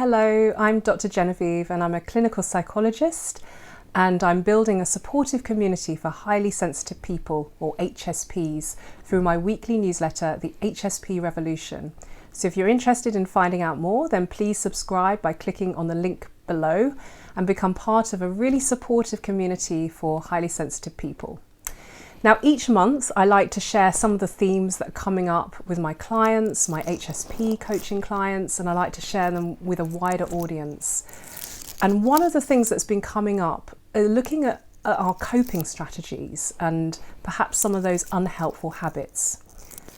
Hello, I'm Dr Genevieve and I'm a clinical psychologist, and I'm building a supportive community for highly sensitive people, or HSPs, through my weekly newsletter, The HSP Revolution. So if you're interested in finding out more, then please subscribe by clicking on the link below and become part of a really supportive community for highly sensitive people. Now, each month I like to share some of the themes that are coming up with my clients, my HSP coaching clients, and I like to share them with a wider audience. And one of the things that's been coming up are looking at our coping strategies and perhaps some of those unhelpful habits.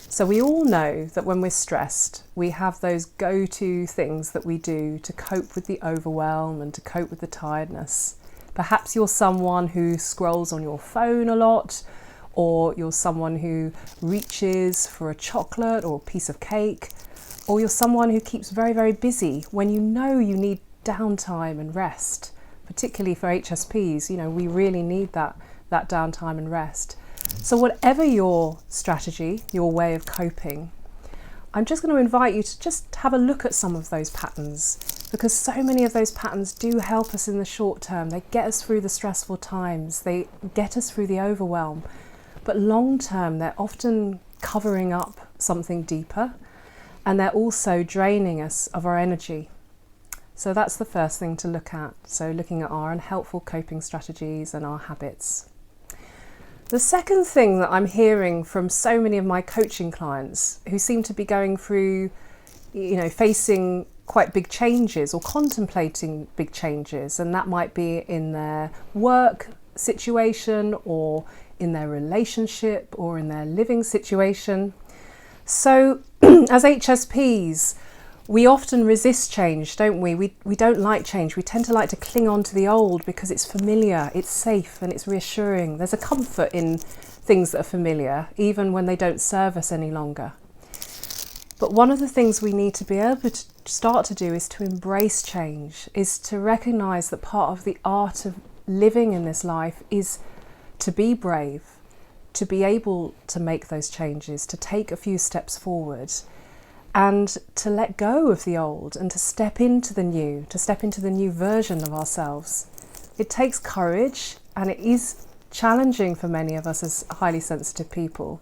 So we all know that when we're stressed, we have those go-to things that we do to cope with the overwhelm and to cope with the tiredness. Perhaps you're someone who scrolls on your phone a lot, or you're someone who reaches for a chocolate or a piece of cake, or you're someone who keeps very, very busy when you know you need downtime and rest. Particularly for HSPs, you know, we really need that downtime and rest. So whatever your strategy, your way of coping, I'm just going to invite you to just have a look at some of those patterns, because so many of those patterns do help us in the short term. They get us through the stressful times, they get us through the overwhelm. But long term, they're often covering up something deeper, and they're also draining us of our energy. So that's the first thing to look at. So looking at our unhelpful coping strategies and our habits. The second thing that I'm hearing from so many of my coaching clients who seem to be going through, facing quite big changes or contemplating big changes, and that might be in their work situation or in their relationship or in their living situation. So as HSPs, we often resist change, don't we? We don't like change. We tend to like to cling on to the old because it's familiar, it's safe and it's reassuring. There's a comfort in things that are familiar, even when they don't serve us any longer. But one of the things we need to be able to start to do is to embrace change, is to recognise that part of the art of living in this life is to be brave, to be able to make those changes, to take a few steps forward and to let go of the old and to step into the new version of ourselves. It takes courage, and it is challenging for many of us as highly sensitive people.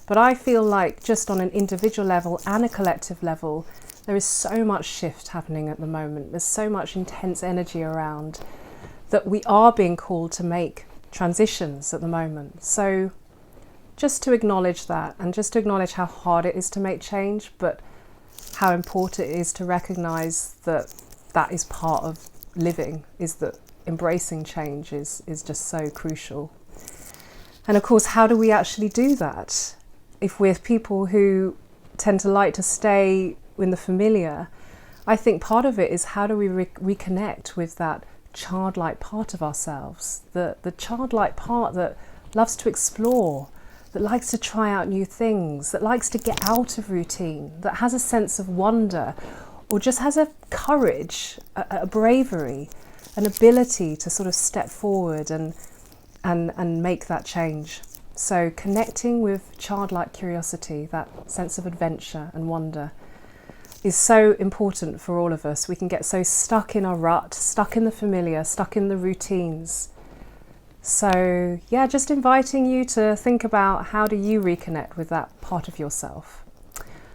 But I feel like just on an individual level and a collective level, there is so much shift happening at the moment. There's so much intense energy around that we are being called to make transitions at the moment. So just to acknowledge that, and just to acknowledge how hard it is to make change, but how important it is to recognise that that is part of living, is that embracing change is just so crucial. And of course, how do we actually do that? If we're people who tend to like to stay in the familiar, I think part of it is how do we reconnect with that childlike part of ourselves, the childlike part that loves to explore, that likes to try out new things, that likes to get out of routine, that has a sense of wonder, or just has a courage, a bravery, an ability to sort of step forward and make that change. So connecting with childlike curiosity, that sense of adventure and wonder, is so important for all of us. We can get so stuck in our rut, stuck in the familiar, stuck in the routines. So yeah, just inviting you to think about how do you reconnect with that part of yourself.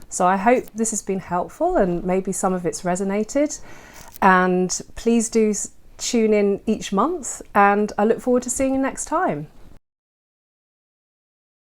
So I hope this has been helpful and maybe some of it's resonated. And please do tune in each month, and I look forward to seeing you next time.